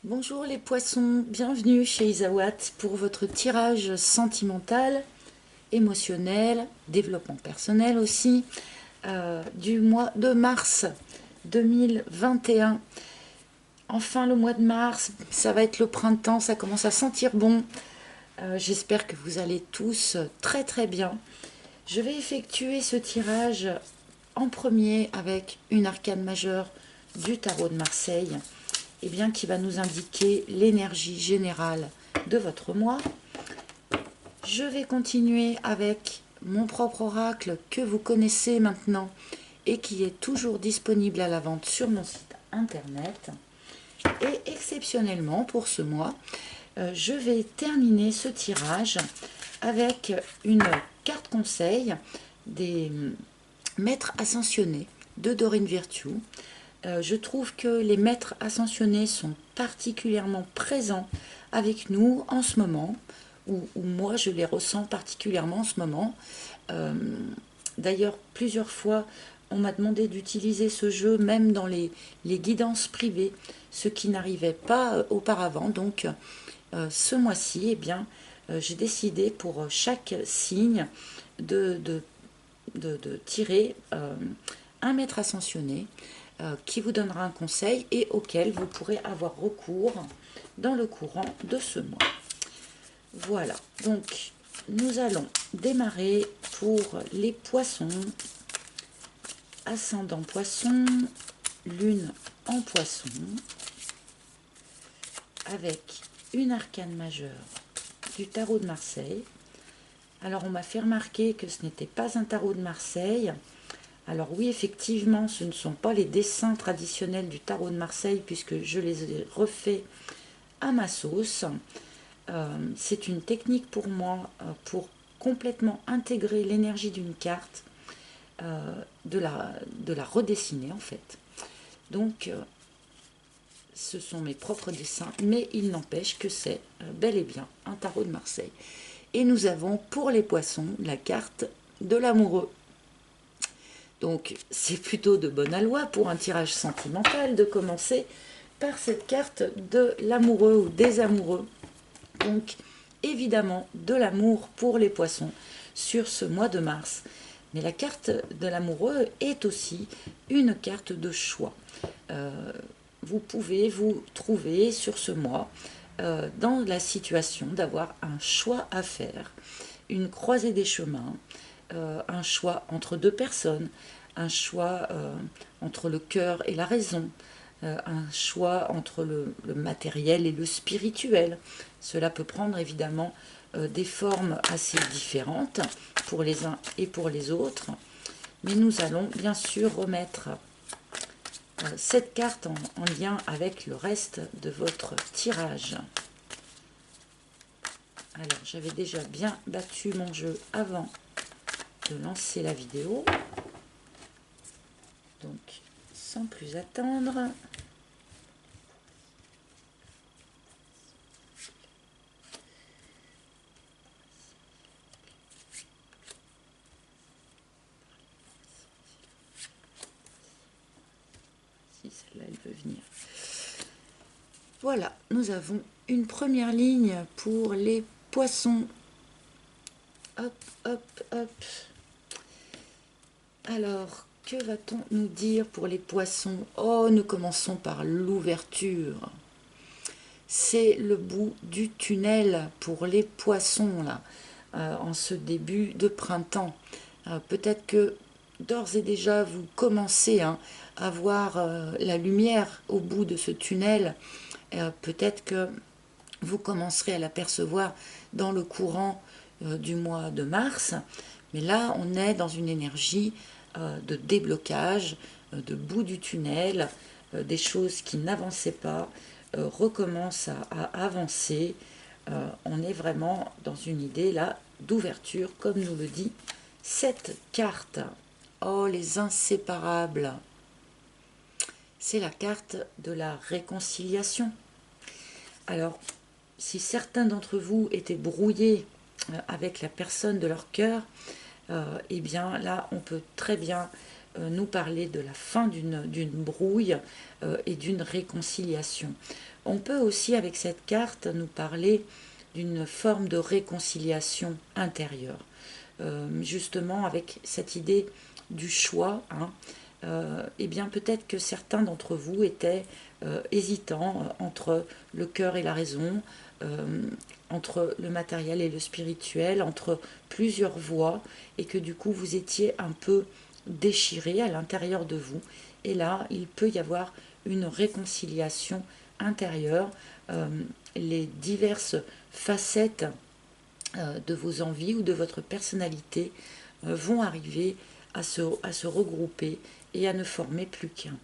Bonjour les poissons, bienvenue chez Isawat pour votre tirage sentimental, émotionnel, développement personnel aussi, du mois de mars 2021. Enfin le mois de mars, ça va être le printemps, ça commence à sentir bon. J'espère que vous allez tous très très bien. Je vais effectuer ce tirage en premier avec une arcane majeure du tarot de Marseille, et bien, qui va nous indiquer l'énergie générale de votre mois. Je vais continuer avec mon propre oracle que vous connaissez maintenant et qui est toujours disponible à la vente sur mon site internet. Et exceptionnellement pour ce mois, je vais terminer ce tirage avec une carte conseil des maîtres ascensionnés de Dorine Virtue. Je trouve que les maîtres ascensionnés sont particulièrement présents avec nous en ce moment, ou moi je les ressens particulièrement en ce moment. Euh, D'ailleurs, plusieurs fois, on m'a demandé d'utiliser ce jeu même dans les guidances privées, ce qui n'arrivait pas auparavant. Donc, ce mois-ci, eh bien, j'ai décidé pour chaque signe de, de, de tirer un maître ascensionné qui vous donnera un conseil et auquel vous pourrez avoir recours dans le courant de ce mois. Voilà, donc nous allons démarrer pour les poissons, ascendant poisson, lune en poisson, avec une arcane majeure du tarot de Marseille. Alors on m'a fait remarquer que ce n'était pas un tarot de Marseille. Alors oui, effectivement, ce ne sont pas les dessins traditionnels du tarot de Marseille puisque je les ai refaits à ma sauce. C'est une technique pour moi pour complètement intégrer l'énergie d'une carte, de la redessiner en fait. Donc ce sont mes propres dessins, mais il n'empêche que c'est bel et bien un tarot de Marseille. Et nous avons pour les poissons la carte de l'amoureux. Donc c'est plutôt de bonne aloi pour un tirage sentimental de commencer par cette carte de l'amoureux ou des amoureux. Donc évidemment de l'amour pour les poissons sur ce mois de mars. Mais la carte de l'amoureux est aussi une carte de choix. Vous pouvez vous trouver sur ce mois dans la situation d'avoir un choix à faire, une croisée des chemins, un choix entre deux personnes, un choix entre le cœur et la raison, un choix entre le matériel et le spirituel. Cela peut prendre évidemment des formes assez différentes pour les uns et pour les autres, mais nous allons bien sûr remettre cette carte en lien avec le reste de votre tirage. Alors, j'avais déjà bien battu mon jeu avant de lancer la vidéo. Donc, sans plus attendre, si celle-là elle veut venir. Voilà, nous avons une première ligne pour les poissons. Hop, hop, hop. Alors, que va-t-on nous dire pour les poissons? Oh, nous commençons par l'ouverture. C'est le bout du tunnel pour les poissons, là, en ce début de printemps. Peut-être que d'ores et déjà, vous commencez à voir la lumière au bout de ce tunnel. Peut-être que vous commencerez à l'apercevoir dans le courant du mois de mars. Mais là, on est dans une énergie de déblocage, de bout du tunnel, des choses qui n'avançaient pas recommencent à avancer. On est vraiment dans une idée là d'ouverture, comme nous le dit cette carte. Oh, les inséparables! C'est la carte de la réconciliation. Alors, si certains d'entre vous étaient brouillés avec la personne de leur cœur, eh bien là, on peut très bien nous parler de la fin d'une brouille et d'une réconciliation. On peut aussi, avec cette carte, nous parler d'une forme de réconciliation intérieure. Justement, avec cette idée du choix, hein, eh bien peut-être que certains d'entre vous étaient hésitants entre le cœur et la raison, entre le matériel et le spirituel, entre plusieurs voies, et que du coup vous étiez un peu déchiré à l'intérieur de vous. Et là, il peut y avoir une réconciliation intérieure. Les diverses facettes de vos envies ou de votre personnalité vont arriver à se regrouper et à ne former plus qu'un.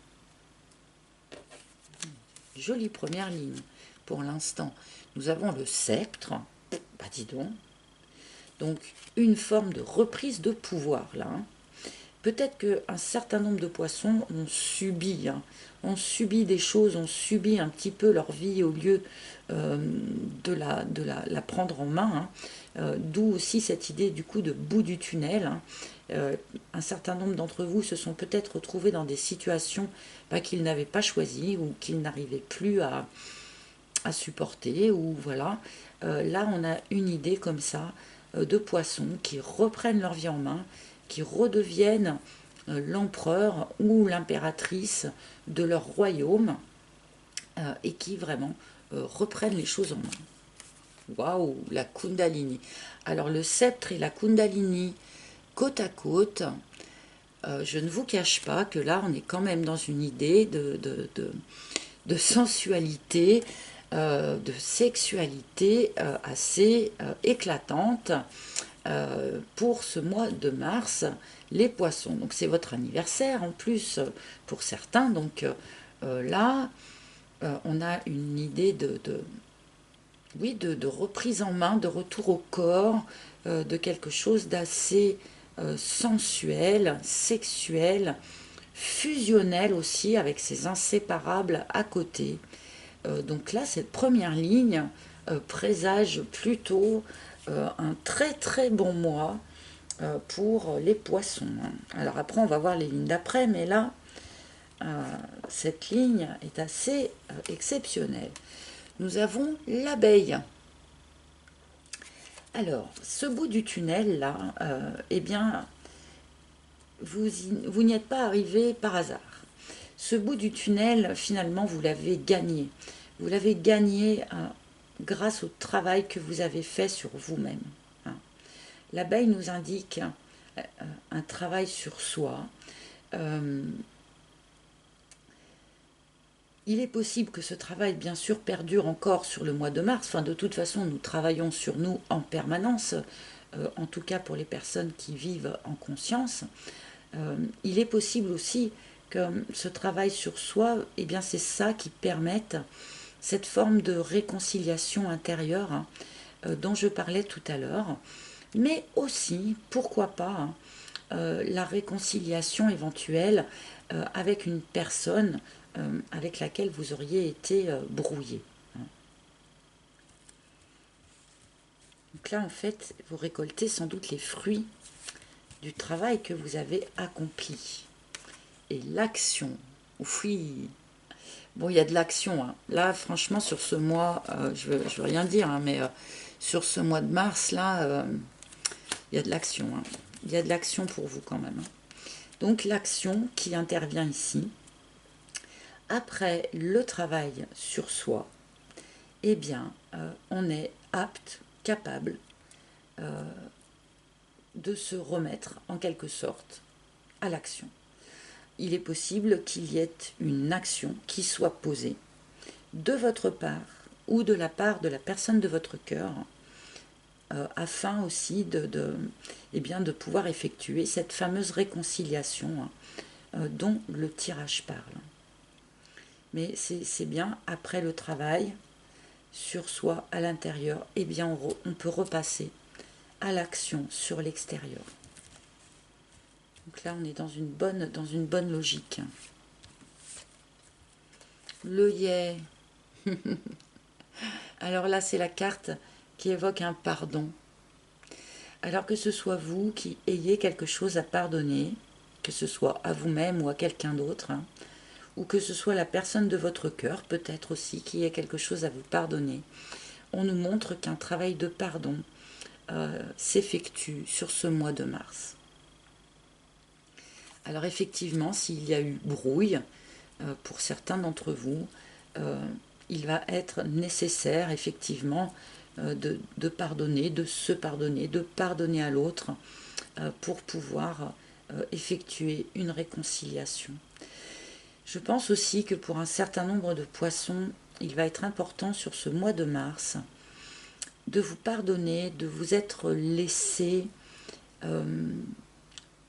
Jolie première ligne. Pour l'instant, nous avons le sceptre. Bah dis donc, une forme de reprise de pouvoir là. Hein. Peut-être qu'un certain nombre de poissons ont subi des choses, ont subi un petit peu leur vie au lieu de la prendre en main. Hein. D'où aussi cette idée du coup de bout du tunnel. Hein. Un certain nombre d'entre vous se sont peut-être retrouvés dans des situations qu'ils n'avaient pas choisies ou qu'ils n'arrivaient plus à supporter. Ou voilà. Là, on a une idée comme ça de poissons qui reprennent leur vie en main, qui redeviennent l'empereur ou l'impératrice de leur royaume et qui vraiment reprennent les choses en main. Waouh, la Kundalini. Alors le sceptre et la Kundalini côte à côte, je ne vous cache pas que là on est quand même dans une idée de sensualité, de sexualité assez éclatante. Pour ce mois de mars, les poissons. Donc c'est votre anniversaire en plus pour certains. Donc là, on a une idée oui, de reprise en main, de retour au corps, de quelque chose d'assez sensuel, sexuel, fusionnel aussi, avec ses inséparables à côté. Donc là, cette première ligne présage plutôt un très très bon mois pour les poissons. Alors après, on va voir les lignes d'après, mais là, cette ligne est assez exceptionnelle. Nous avons l'abeille. Alors, ce bout du tunnel là, eh bien, vous n'y êtes pas arrivé par hasard. Ce bout du tunnel, finalement, vous l'avez gagné. Vous l'avez gagné grâce au travail que vous avez fait sur vous-même. Hein. L'abeille nous indique un travail sur soi. Il est possible que ce travail, bien sûr, perdure encore sur le mois de mars. Enfin, de toute façon, nous travaillons sur nous en permanence, en tout cas pour les personnes qui vivent en conscience. Il est possible aussi que ce travail sur soi, eh bien, c'est ça qui permette cette forme de réconciliation intérieure hein, dont je parlais tout à l'heure. Mais aussi, pourquoi pas, hein, la réconciliation éventuelle avec une personne avec laquelle vous auriez été brouillé. Donc là, en fait, vous récoltez sans doute les fruits du travail que vous avez accompli. Et l'action, oui, bon, il y a de l'action. Hein. Là, franchement, sur ce mois, je veux rien dire, hein, mais sur ce mois de mars, là, il y a de l'action. Hein. Il y a de l'action pour vous quand même. Hein. Donc l'action qui intervient ici, après le travail sur soi, eh bien, on est apte, capable de se remettre en quelque sorte à l'action. Il est possible qu'il y ait une action qui soit posée de votre part ou de la part de la personne de votre cœur afin aussi eh bien, de pouvoir effectuer cette fameuse réconciliation dont le tirage parle. Mais c'est bien, après le travail sur soi à l'intérieur, eh bien on peut repasser à l'action sur l'extérieur. Donc là, on est dans une bonne logique. L'œillet. Alors là, c'est la carte qui évoque un pardon. Alors que ce soit vous qui ayez quelque chose à pardonner, que ce soit à vous-même ou à quelqu'un d'autre, hein, ou que ce soit la personne de votre cœur, peut-être aussi, qui ait quelque chose à vous pardonner. On nous montre qu'un travail de pardon s'effectue sur ce mois de mars. Alors effectivement, s'il y a eu brouille, pour certains d'entre vous, il va être nécessaire effectivement de pardonner, de se pardonner, de pardonner à l'autre pour pouvoir effectuer une réconciliation. Je pense aussi que pour un certain nombre de poissons, il va être important sur ce mois de mars de vous pardonner, de vous être laissé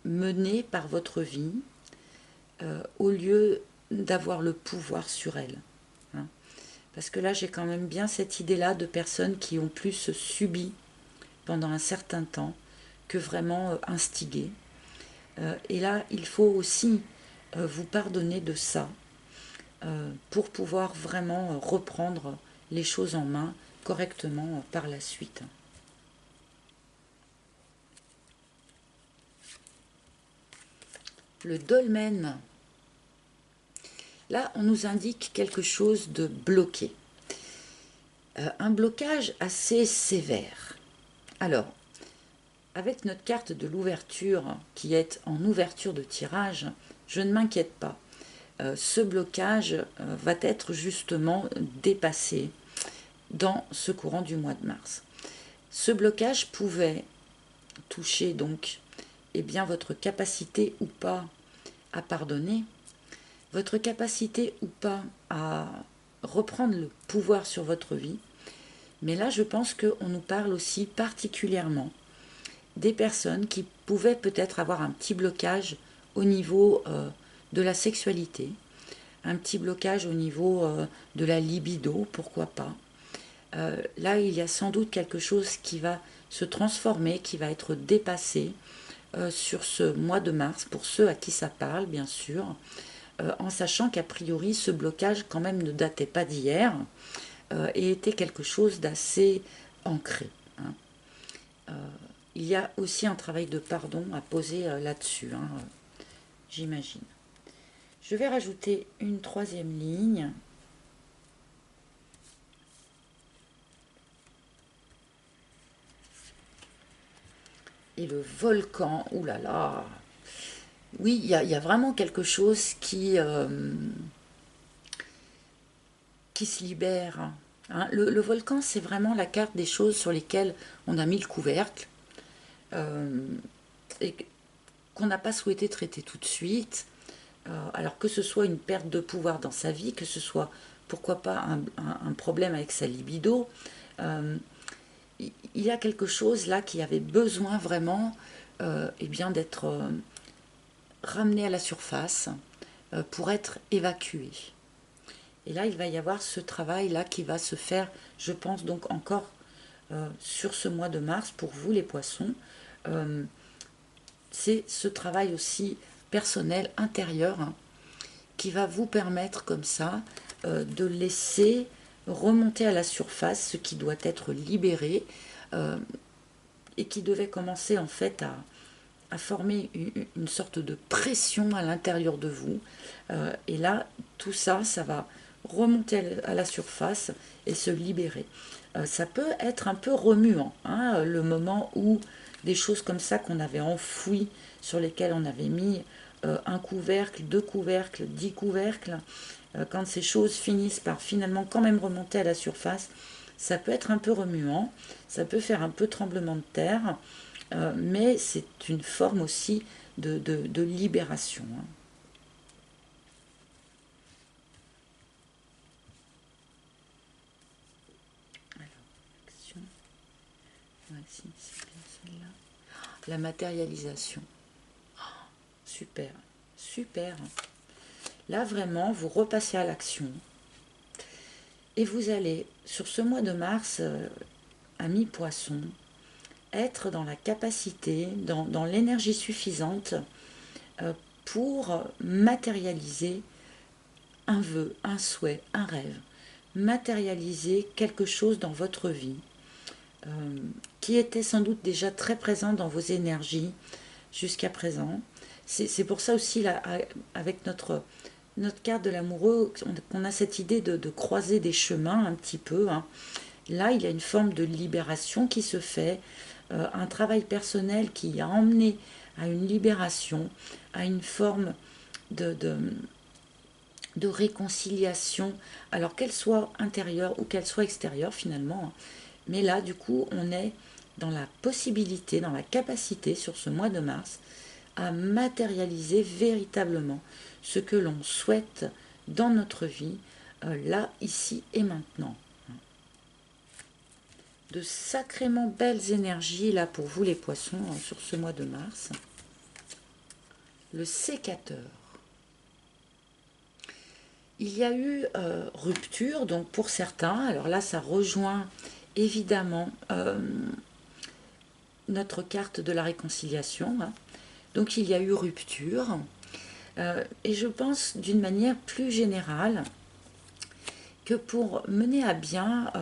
mener par votre vie au lieu d'avoir le pouvoir sur elle. Hein. Parce que là, j'ai quand même bien cette idée-là de personnes qui ont plus subi pendant un certain temps que vraiment instigué. Et là, il faut aussi vous pardonner de ça pour pouvoir vraiment reprendre les choses en main correctement par la suite. Le dolmen. Là, on nous indique quelque chose de bloqué. Un blocage assez sévère. Alors, avec notre carte de l'ouverture, qui est en ouverture de tirage, je ne m'inquiète pas. Ce blocage va être justement dépassé dans ce courant du mois de mars. Ce blocage pouvait toucher donc votre capacité ou pas à pardonner, votre capacité ou pas à reprendre le pouvoir sur votre vie. Mais là, je pense qu'on nous parle aussi particulièrement des personnes qui pouvaient peut-être avoir un petit blocage au niveau de la sexualité, un petit blocage au niveau de la libido, pourquoi pas. Là, il y a sans doute quelque chose qui va se transformer, qui va être dépassé sur ce mois de mars, pour ceux à qui ça parle, bien sûr, en sachant qu'a priori, ce blocage, quand même, ne datait pas d'hier et était quelque chose d'assez ancré. Hein. Il y a aussi un travail de pardon à poser là-dessus, hein, j'imagine. Je vais rajouter une troisième ligne. Et le volcan, oulala. Oui, il y a vraiment quelque chose qui se libère. Hein. Le volcan, c'est vraiment la carte des choses sur lesquelles on a mis le couvercle et qu'on n'a pas souhaité traiter tout de suite. Alors que ce soit une perte de pouvoir dans sa vie, que ce soit, pourquoi pas, un problème avec sa libido, il y a quelque chose là qui avait besoin vraiment d'être ramené à la surface pour être évacué. Et là, il va y avoir ce travail-là qui va se faire, je pense, donc encore sur ce mois de mars, pour vous les poissons. C'est ce travail aussi personnel, intérieur, hein, qui va vous permettre comme ça de laisser remonter à la surface ce qui doit être libéré et qui devait commencer en fait à former une sorte de pression à l'intérieur de vous. Et là, tout ça, ça va remonter à la surface et se libérer. Ça peut être un peu remuant, hein, le moment où des choses comme ça qu'on avait enfouies, sur lesquelles on avait mis un couvercle, 2 couvercles, 10 couvercles, quand ces choses finissent par finalement quand même remonter à la surface, ça peut être un peu remuant, ça peut faire un peu tremblement de terre, mais c'est une forme aussi de libération. Hein. Alors, action. Voici, c'est bien celle-là. La matérialisation. Oh, super, super. Là, vraiment, vous repassez à l'action. Et vous allez, sur ce mois de mars, à mi-poisson, être dans la capacité, dans l'énergie suffisante pour matérialiser un vœu, un souhait, un rêve, matérialiser quelque chose dans votre vie qui était sans doute déjà très présent dans vos énergies jusqu'à présent. c'est pour ça aussi, là, avec notre carte de l'amoureux, qu'on a cette idée de croiser des chemins un petit peu, hein. Là, il y a une forme de libération qui se fait, un travail personnel qui a emmené à une libération, à une forme de, de, de réconciliation, alors qu'elle soit intérieure ou qu'elle soit extérieure finalement, hein. Mais là, du coup, on est dans la possibilité, dans la capacité sur ce mois de mars, à matérialiser véritablement ce que l'on souhaite dans notre vie, là, ici et maintenant. De sacrément belles énergies là pour vous les poissons sur ce mois de mars. Le sécateur. Il y a eu rupture, donc pour certains, alors là ça rejoint évidemment notre carte de la réconciliation, hein. Donc il y a eu rupture, et je pense d'une manière plus générale que pour mener à bien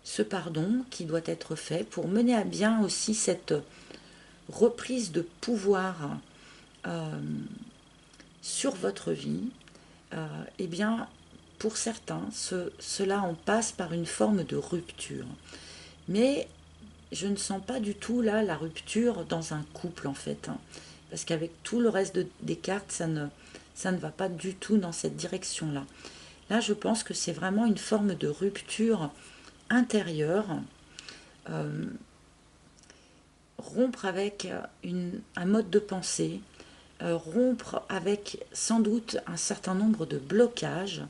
ce pardon qui doit être fait, pour mener à bien aussi cette reprise de pouvoir sur votre vie, eh bien, pour certains, cela en passe par une forme de rupture. Mais je ne sens pas du tout là la rupture dans un couple en fait, hein, parce qu'avec tout le reste des cartes, ça ne va pas du tout dans cette direction-là. Là, je pense que c'est vraiment une forme de rupture intérieure, rompre avec un mode de pensée, rompre avec sans doute un certain nombre de blocages,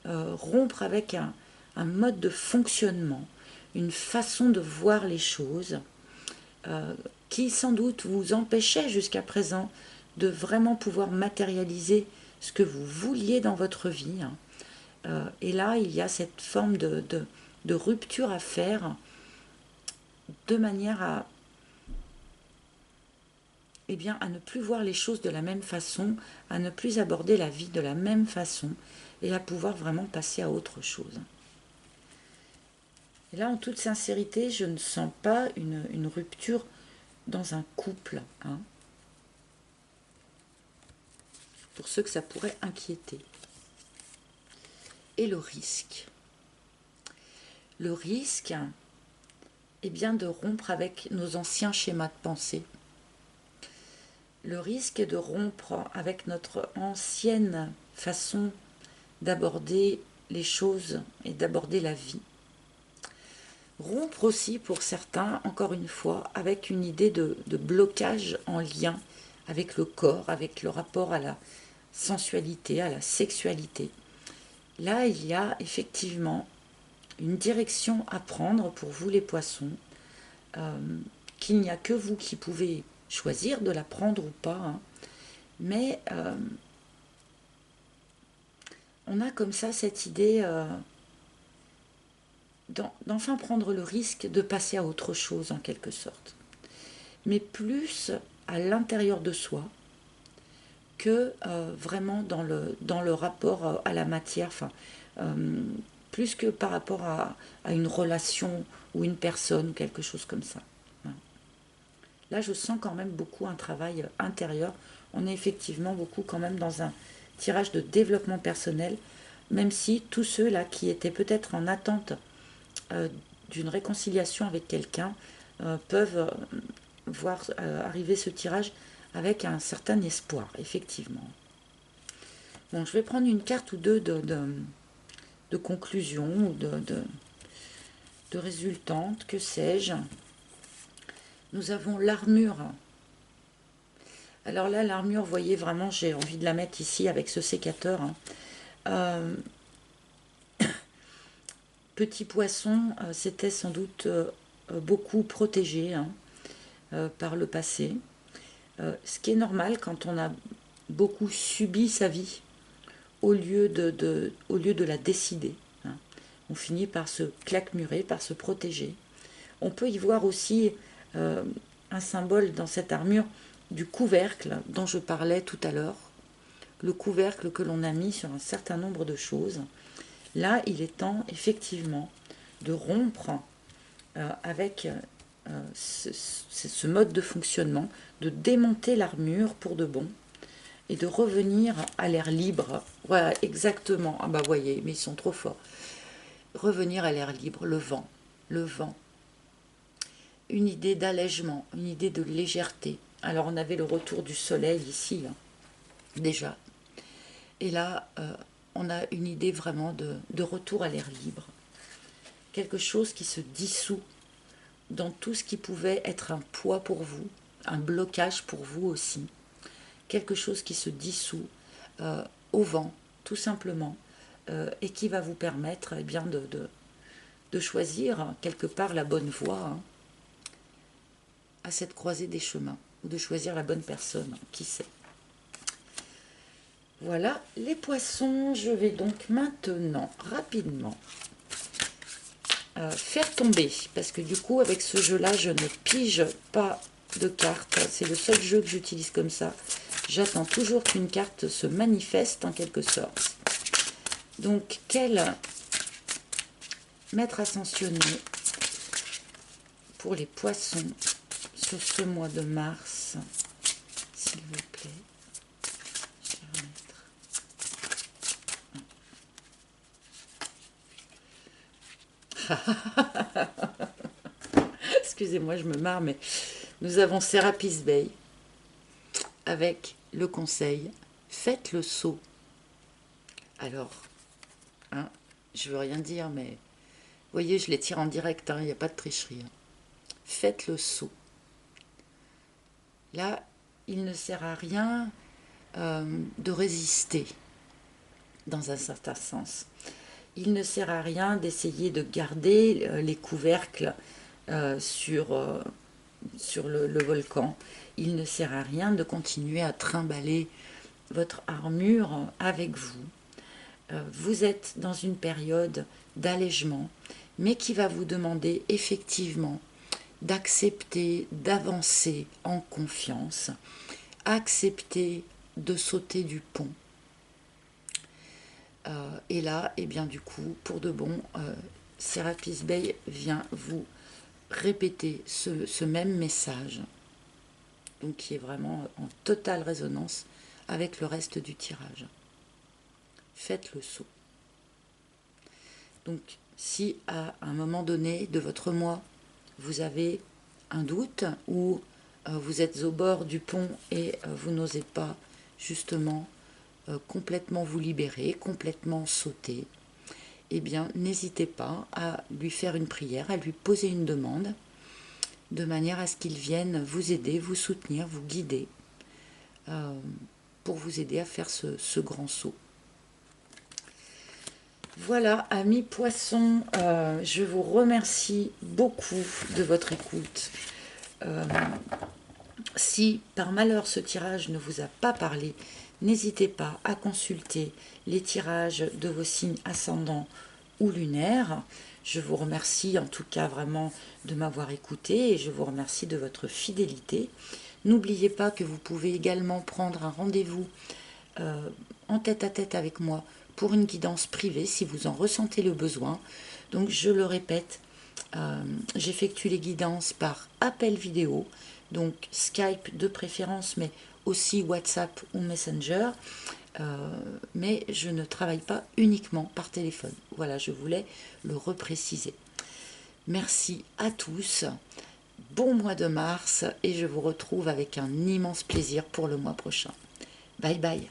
rompre avec un mode de fonctionnement, une façon de voir les choses qui sans doute vous empêchait jusqu'à présent de vraiment pouvoir matérialiser ce que vous vouliez dans votre vie, hein. Et là, il y a cette forme de rupture à faire de manière à, eh bien, à ne plus voir les choses de la même façon, à ne plus aborder la vie de la même façon et à pouvoir vraiment passer à autre chose. Et là, en toute sincérité, je ne sens pas une rupture dans un couple, hein, pour ceux que ça pourrait inquiéter. Et le risque. Le risque, est bien de rompre avec nos anciens schémas de pensée. Le risque est de rompre avec notre ancienne façon d'aborder les choses et d'aborder la vie. Rompre aussi pour certains, encore une fois, avec une idée de blocage en lien avec le corps, avec le rapport à la sensualité, à la sexualité. Là, il y a effectivement une direction à prendre pour vous les poissons, qu'il n'y a que vous qui pouvez choisir de la prendre ou pas, hein. Mais on a comme ça cette idée d'enfin prendre le risque de passer à autre chose en quelque sorte, mais plus à l'intérieur de soi que vraiment dans le rapport à la matière, enfin, plus que par rapport à une relation ou une personne ou quelque chose comme ça. Là, je sens quand même beaucoup un travail intérieur. On est effectivement beaucoup quand même dans un tirage de développement personnel, même si tous ceux-là qui étaient peut-être en attente d'une réconciliation avec quelqu'un peuvent voir arriver ce tirage avec un certain espoir, effectivement. Bon, je vais prendre une carte ou deux de conclusion ou de résultante, que sais-je. Nous avons l'armure. Alors là, l'armure, vous voyez, vraiment, j'ai envie de la mettre ici avec ce sécateur, hein. Petit poisson, c'était sans doute beaucoup protégé, hein, par le passé. Ce qui est normal quand on a beaucoup subi sa vie au lieu de la décider, hein. On finit par se claquemurer, par se protéger. On peut y voir aussi un symbole dans cette armure du couvercle dont je parlais tout à l'heure. Le couvercle que l'on a mis sur un certain nombre de choses. Là, il est temps effectivement de rompre avec c'est ce mode de fonctionnement, de démonter l'armure pour de bon et de revenir à l'air libre. Voilà, exactement. Ah bah voyez, mais ils sont trop forts. Revenir à l'air libre, le vent, le vent. Une idée d'allègement, une idée de légèreté. Alors on avait le retour du soleil ici, hein, déjà. Et là, on a une idée vraiment de retour à l'air libre. Quelque chose qui se dissout dans tout ce qui pouvait être un poids pour vous, un blocage pour vous aussi. Quelque chose qui se dissout au vent, tout simplement, et qui va vous permettre eh bien, de choisir quelque part la bonne voie, hein, à cette croisée des chemins, ou de choisir la bonne personne, qui sait. Voilà les poissons. Je vais donc maintenant, rapidement, faire tomber, parce que du coup, avec ce jeu-là, je ne pige pas de cartes. C'est le seul jeu que j'utilise comme ça. J'attends toujours qu'une carte se manifeste en quelque sorte. Donc, quel maître ascensionné pour les poissons sur ce mois de mars, s'il vous plaît. Je vais remettre. Excusez-moi, je me marre, mais nous avons Serapis Bey avec le conseil « Faites le saut ». Alors, hein, je veux rien dire, mais vous voyez, je les tire en direct, il n'y a pas de tricherie. Hein. Faites le saut. Là, il ne sert à rien de résister, dans un certain sens. Il ne sert à rien d'essayer de garder les couvercles sur le volcan. Il ne sert à rien de continuer à trimballer votre armure avec vous. Vous êtes dans une période d'allègement, mais qui va vous demander effectivement d'accepter, d'avancer en confiance, accepter de sauter du pont. Et là, et bien du coup, pour de bon, Serapis Bey vient vous répéter ce même message, donc qui est vraiment en totale résonance avec le reste du tirage. Faites le saut. Donc, si à un moment donné de votre mois, vous avez un doute ou vous êtes au bord du pont et vous n'osez pas justement complètement vous libérer, complètement sauter, eh bien, n'hésitez pas à lui faire une prière, à lui poser une demande, de manière à ce qu'il vienne vous aider, vous soutenir, vous guider, pour vous aider à faire ce grand saut. Voilà, amis poissons, je vous remercie beaucoup de votre écoute. Si par malheur ce tirage ne vous a pas parlé, n'hésitez pas à consulter les tirages de vos signes ascendants ou lunaires. Je vous remercie en tout cas vraiment de m'avoir écouté et je vous remercie de votre fidélité. N'oubliez pas que vous pouvez également prendre un rendez-vous en tête-à-tête avec moi pour une guidance privée si vous en ressentez le besoin. Donc je le répète, j'effectue les guidances par appel vidéo, donc Skype de préférence, mais aussi WhatsApp ou Messenger. Mais je ne travaille pas uniquement par téléphone. Voilà, je voulais le repréciser. Merci à tous, bon mois de mars et je vous retrouve avec un immense plaisir pour le mois prochain. Bye bye.